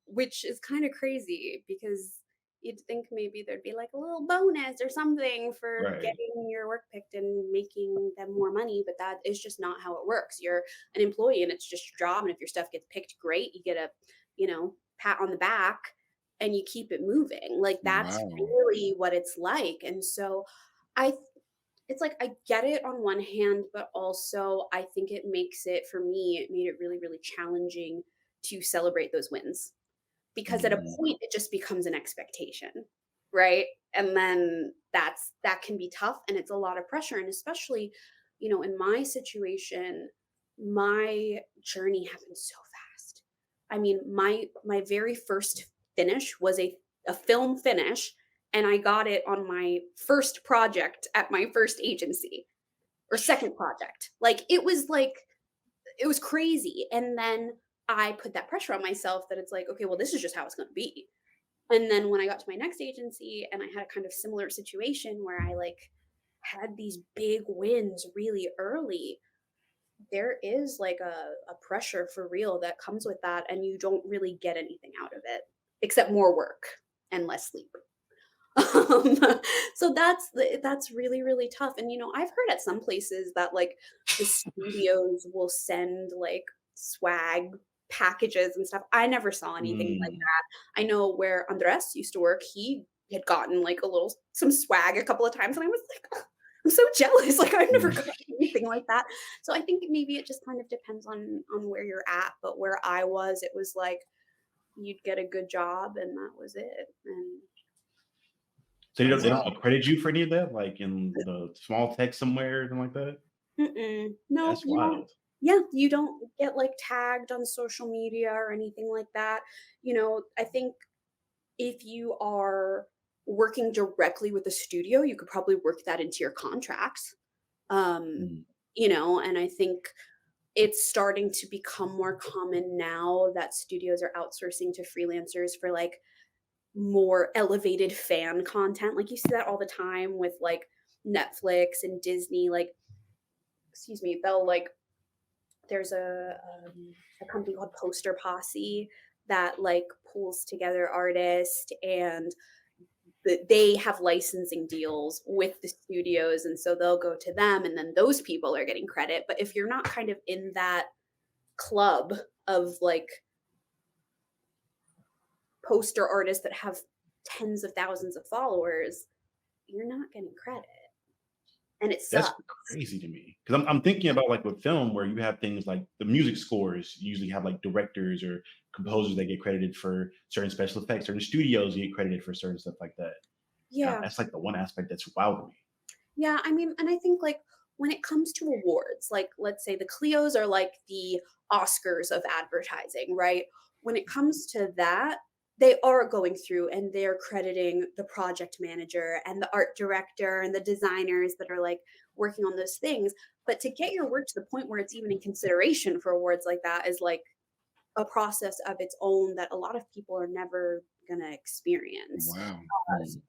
which is kind of crazy because you'd think maybe there'd be like a little bonus or something for Right. getting your work picked and making them more money, but that is just not how it works. You're an employee and it's just your job. And if your stuff gets picked, great. You get a, pat on the back and you keep it moving. Like that's Wow. really what it's like. And so I it's like I get it on one hand, but also I think it makes it for me, it made it really, really challenging to celebrate those wins because at a Mhm. point it just becomes an expectation, right? And then that can be tough and it's a lot of pressure. And especially, in my situation, my journey happened so fast. I mean, my very first finish was a film finish, and I got it on my first project at my first agency or second project. It was crazy. And then I put that pressure on myself that it's like, okay, well, this is just how it's going to be. And then when I got to my next agency and I had a kind of similar situation where I like had these big wins really early, there is like a pressure for real that comes with that. And you don't really get anything out of it except more work and less sleep. Um, so that's really, really tough. And I've heard at some places that like the studios will send like swag packages and stuff. I never saw anything like Mm. that. I know where Andres used to work, he had gotten like some swag a couple of times, and I was like, "Oh, I'm so jealous. Like I've never gotten anything like that." So I think maybe it just kind of depends on where you're at. But where I was, it was like you'd get a good job and that was it. And So they so don't accredit you for any of that, like, in the small text somewhere or something like that? Mm-mm. No, That's you don't. wild. Yeah, you don't get like tagged on social media or anything like that. I think if you are working directly with a studio, you could probably work that into your contracts. Um, Mm. and I think it's starting to become more common now that studios are outsourcing to freelancers for like more elevated fan content. Like you see that all the time with like Netflix and Disney, like excuse me, they'll like there's a company called Poster Posse that like pulls together artists and they have licensing deals with the studios, and so they'll go to them and then those people are getting credit. But if you're not kind of in that club of like poster artists that have tens of thousands of followers, you're not getting credit, and it That's sucks. crazy to me because I'm thinking about, like, with film where you have things like the music scores usually have, like, directors or composers that get credited for certain special effects, certain studios get credited for certain stuff like that. Yeah. That's, like, the one aspect that's wild to me. Yeah, I mean, and I think like when it comes to awards, like let's say the Clios are like the Oscars of advertising, right? When it comes to that, they are going through and they're crediting the project manager and the art director and the designers that are like working on those things. But to get your work to the point where it's even in consideration for awards like that is like a process of its own that a lot of people are never gonna experience. Wow.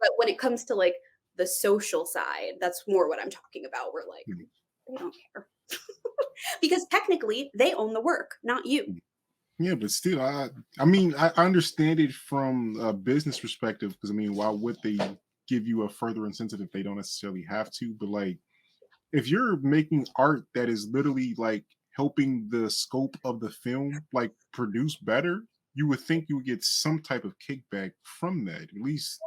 But when it comes to like the social side, that's more what I'm talking about. Where like Mm. they don't care because technically they own the work, not you. Yeah, but still, I mean, I understand it from a business perspective because I mean, why would they give you a further incentive if they don't necessarily have to? But like, if you're making art that is literally like helping the scope of the film like produce better, you would think you would get some type of kickback from that, at least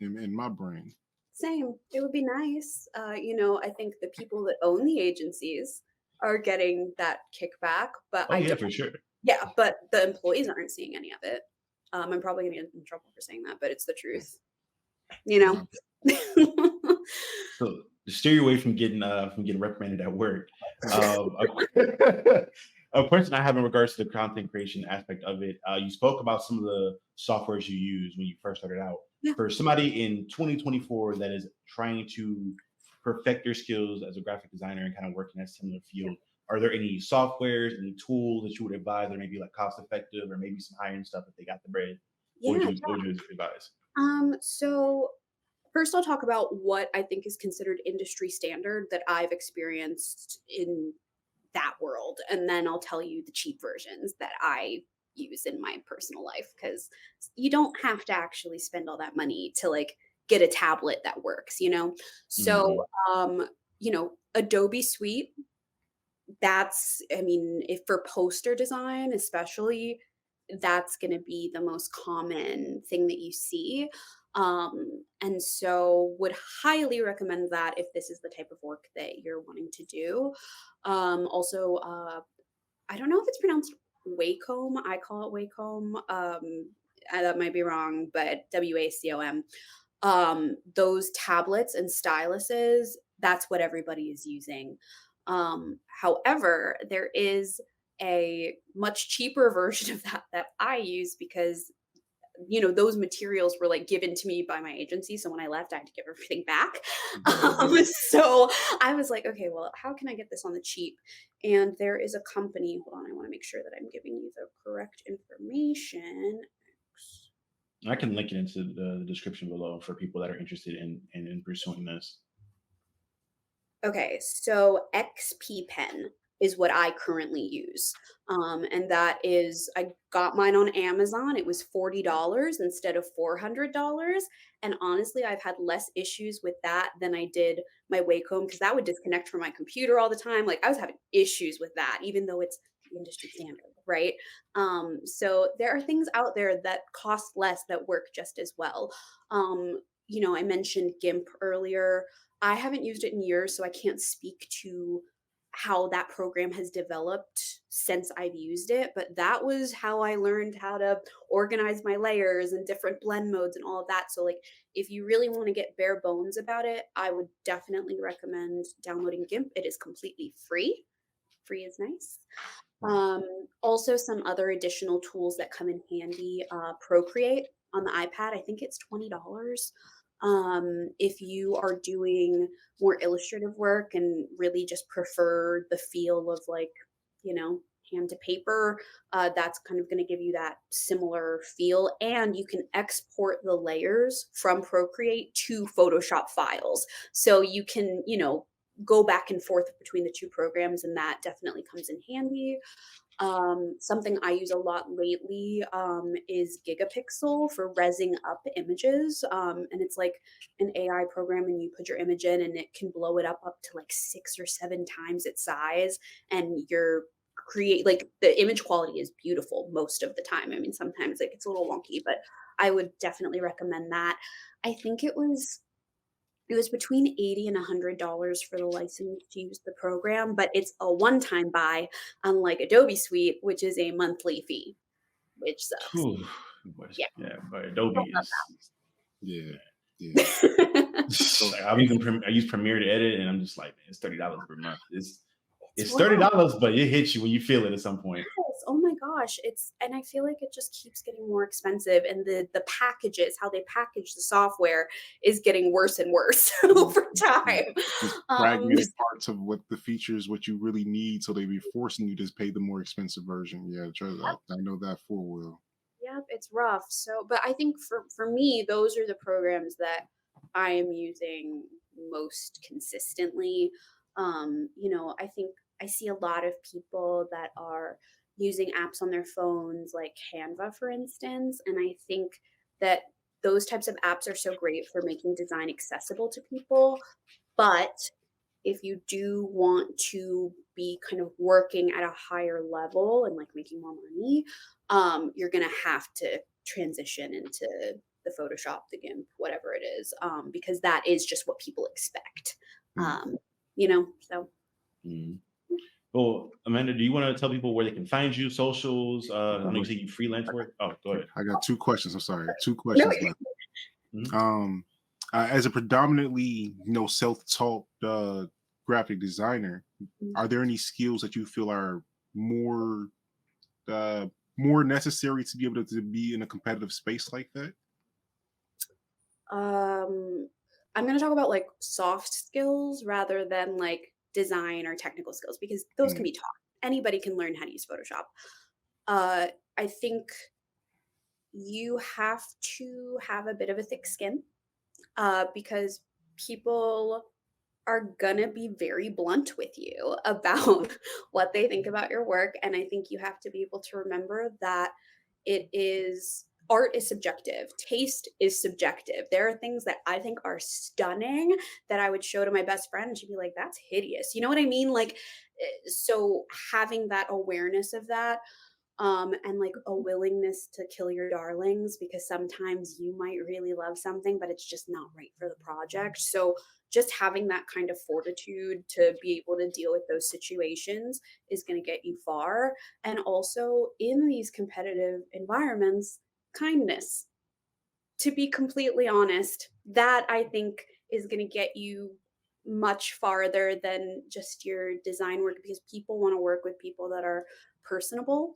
in my brain. Same. It would be nice. I think the people that own the agencies are getting that kickback, but Oh yeah, for sure. yeah, but the employees aren't seeing any of it. I'm probably gonna get in trouble for saying that, but it's the truth. You Wow. know? So to steer you away from getting reprimanded at work, a question I have in regards to the content creation aspect of it. You spoke about some of the softwares you used when you first started out. Yeah. For somebody in 2024 that is trying to perfect their skills as a graphic designer and kind of work in that similar field, are there any softwares, any tools that you would advise that may be like cost effective or maybe some high end stuff if they got the bread? Yeah. What would you advise? So first I'll talk about what I think is considered industry standard that I've experienced in that world. And then I'll tell you the cheap versions that I use in my personal life because you don't have to actually spend all that money to like get a tablet that works. Mhm. So, Adobe Suite, I mean, if for poster design, especially, that's going to be the most common thing that you see. And so would highly recommend that if this is the type of work that you're wanting to do. Also, I don't know if it's pronounced Wacom. I call it Wacom. That might be wrong, but WACOM. Those tablets and styluses, that's what everybody is using. However, there is a much cheaper version of that I use because those materials were like given to me by my agency. So when I left, I had to give everything back. So I was like, okay, well, how can I get this on the cheap? And there is a company. Hold on, I want to make sure that I'm giving you the correct information. I can link it into the description below for people that are interested in pursuing this. Okay, so XP Pen is what I currently use. And that is, I got mine on Amazon. It was $40 instead of $400. And honestly, I've had less issues with that than I did my Wacom because that would disconnect from my computer all the time. Like I was having issues with that, even though it's the industry standard, right? So there are things out there that cost less that work just as well. I mentioned GIMP earlier. I haven't used it in years, so I can't speak to how that program has developed since I've used it, but that was how I learned how to organize my layers and different blend modes and all of that. So like if you really want to get bare bones about it, I would definitely recommend downloading GIMP. It is completely free. Free is nice. Also some other additional tools that come in handy, Procreate on the iPad, I think it's $20. If you are doing more illustrative work and really just prefer the feel of like, hand to paper, that's kind of going to give you that similar feel. And you can export the layers from Procreate to Photoshop files. So you can, go back and forth between the two programs, and that definitely comes in handy. Something I use a lot lately is Gigapixel for rezzing up images. And it's like an AI program, and you put your image in, and it can blow it up to like 6 or 7 times its size. And like the image quality is beautiful most of the time. I mean, sometimes like it's a little wonky, but I would definitely recommend that. I think it was between $80 and $100 for the license to use the program, but it's a one-time buy, unlike Adobe Suite, which is a monthly fee, which sucks. Whew. Yeah. Yeah, but Adobe is. Yeah. Yeah. So So I use Premiere to edit, and I'm just like, man, it's $30 per month. It's wild. $30, but it hits you when you feel it at some point. Oh my gosh. And I feel like it just keeps getting more expensive, and the packages, how they package the software is getting worse and worse over Yeah. time. Just Um, fragmented parts of what the features, what you really need, so they be forcing you to pay the more expensive version. Yeah, I know that full well. Yep, it's rough. So, but I think for me, those are the programs that I am using most consistently. I think I see a lot of people that are using apps on their phones, like Canva, for instance, and I think that those types of apps are so great for making design accessible to people. But if you do want to be kind of working at a higher level and like making more money, you're gonna have to transition into the Photoshop, the GIMP, whatever it is, because that is just what people expect. Mm. Um, so Mhm. Well, Amanda, do you want to tell people where they can find you, socials? I know you say you freelance work. Oh, go ahead. I got two questions. I'm sorry, two no, questions left. Mhm. As a predominantly, self-taught graphic designer, are there any skills that you feel are more uh, more necessary to be able to be in a competitive space like that? um, I'm gonna talk about like soft skills rather than like design or technical skills because those can Mm, be taught. Anybody can learn how to use Photoshop. I think you have to have a bit of a thick skin because people are gonna be very blunt with you about what they think about your work. And I think you have to be able to remember that art is subjective, taste is subjective. There are things that I think are stunning that I would show to my best friend and she'd be like, that's hideous. You know what I mean? Like, so having that awareness of that, and like a willingness to kill your darlings because sometimes you might really love something but it's just not right for the project. So just having that kind of fortitude to be able to deal with those situations is going to get you far. And also in these competitive environments, kindness, to be completely honest, that I think is going to get you much farther than just your design work because people want to work with people that are personable.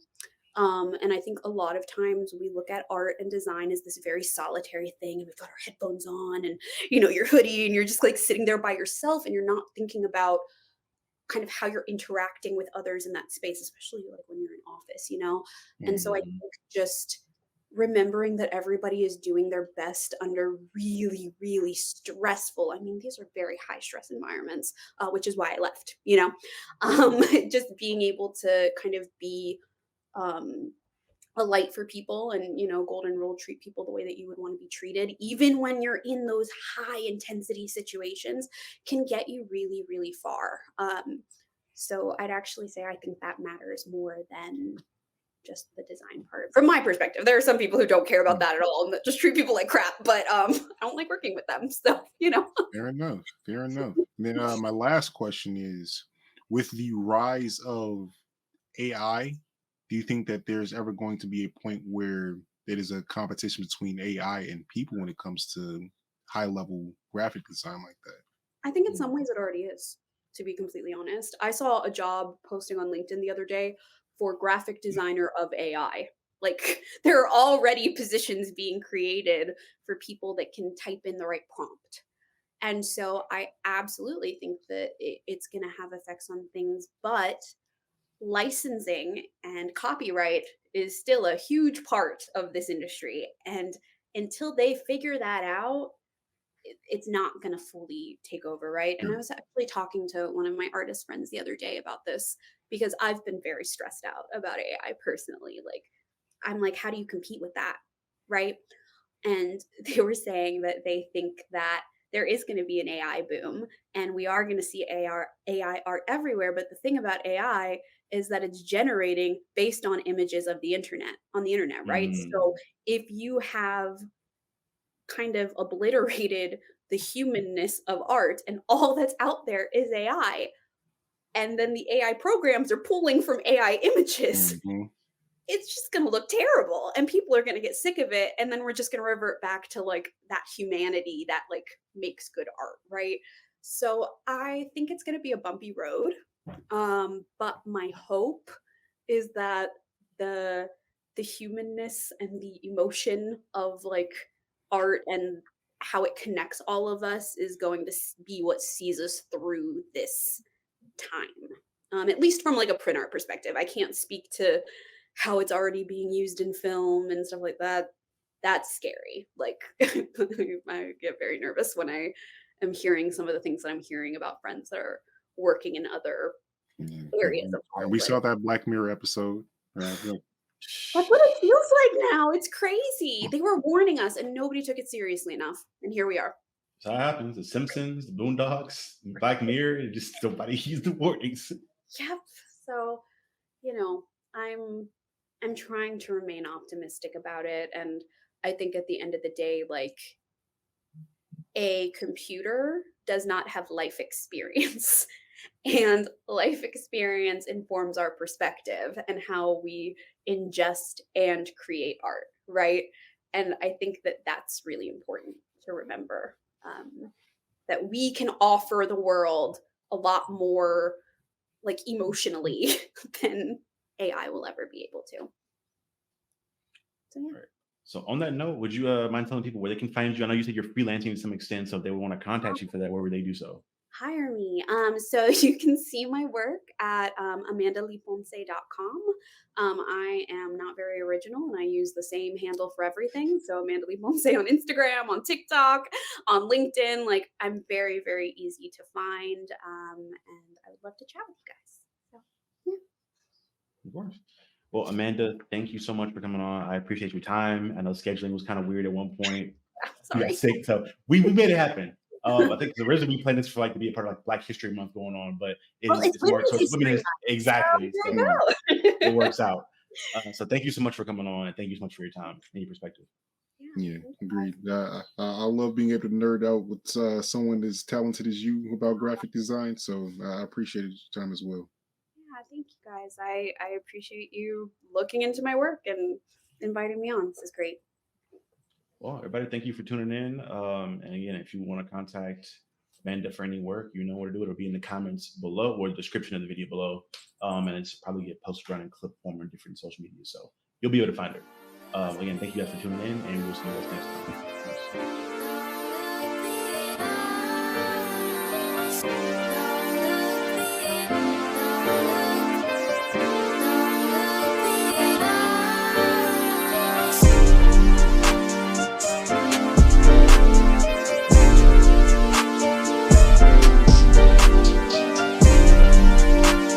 And I think a lot of times we look at art and design as this very solitary thing, and we've got our headphones on and your hoodie, and you're just like sitting there by yourself, and you're not thinking about kind of how you're interacting with others in that space, especially like when you're in office. And so I Mhm. think just remembering that everybody is doing their best under really, really stressful. I mean, these are very high stress environments, which is why I left. Just being able to kind of be um, a light for people and golden rule, treat people the way that you would want to be treated even when you're in those high intensity situations, can get you really, really far. So I'd actually say I think that matters more than just the design part from my perspective. There are some people who don't care about mm. that at all and that just treat people like crap, but I don't like working with them, so. Fair enough. Fair enough. And then my last question is, with the rise of AI, do you think that there's ever going to be a point where there is a competition between AI and people when it comes to high level graphic design like that? I think in Mhm. some ways it already is, to be completely honest. I saw a job posting on LinkedIn the other day for graphic designer of AI. Like there are already positions being created for people that can type in the right prompt. And so I absolutely think that it's going to have effects on things, but licensing and copyright is still a huge part of this industry. And until they figure that out, it's not going to fully take over, right? And I Yeah. was actually talking to one of my artist friends the other day about this because I've been very stressed out about AI personally. Like, I'm like, how do you compete with that? Right. And they were saying that they think that there is going to be an AI boom and we are going to see AI art everywhere. But the thing about AI is that it's generating based on images of on the internet, right? Mhm. So if you have kind of obliterated the humanness of art and all that's out there is AI, and then the AI programs are pulling from AI images, Mhm. it's just going to look terrible and people are going to get sick of it, and then we're just going to revert back to like that humanity that like makes good art, right? So I think it's going to be a bumpy road, but my hope is that the humanness and the emotion of like art and how it connects all of us is going to be what sees us through this time. At least from like a print art perspective. I can't speak to how it's already being used in film and stuff like that. That's scary. Like I get very nervous when I am hearing some of the things that I'm hearing about friends that are working in other Yeah, areas of art. we Right? saw that Black Mirror episode. Like, That's what it feels like now. It's crazy. They were warning us and nobody took it seriously enough. And here we are. So that happens. The Simpsons, the Boondocks, Black Mirror, and just nobody heeds the warnings. Yep. So, you know, I'm trying to remain optimistic about it. And I think at the end of the day, like a computer does not have life experience. And life experience informs our perspective and how we ingest and create art, right? And I think that that's really important to remember, that we can offer the world a lot more like emotionally than AI will ever be able to. So yeah. Right. So on that note, would you mind telling people where they can find you? I know you said you're freelancing to some extent, so if they would want to contact you for that, where would they do so? Hire me. So you can see my work at amandaleponce.com. I am not very original and I use the same handle for everything. So Amanda Ponce on Instagram, on TikTok, on LinkedIn. Like I'm very, very easy to find. And I would love to chat with you guys. So yeah. Of course. Well, Amanda, thank you so much for coming on. I appreciate your time. I know scheduling was kind of weird at one point. You got Sorry. sick, so we made it happen. I think originally we planned this for like to be a part of like Black History Month going on, but Well, it's it's more so Women's it's women History exactly. Month. So There you it go. works out. So thank you so much for coming on, and thank you so much for your time and your perspective. yeah, Thank you. agreed. I love being able to nerd out with someone as talented as you about graphic design. So I appreciated your time as well. Yeah, thank you guys. I appreciate you looking into my work and inviting me on. This is great. Well, everybody, thank you for tuning in. And again, if you want to contact Amanda for any work, you know where to do it. It'll be in the comments below or the description of the video below. And it's probably get posted around in clip form or different social media. So you'll be able to find her. Again, thank you guys for tuning in, and we'll see you guys next time. Peace.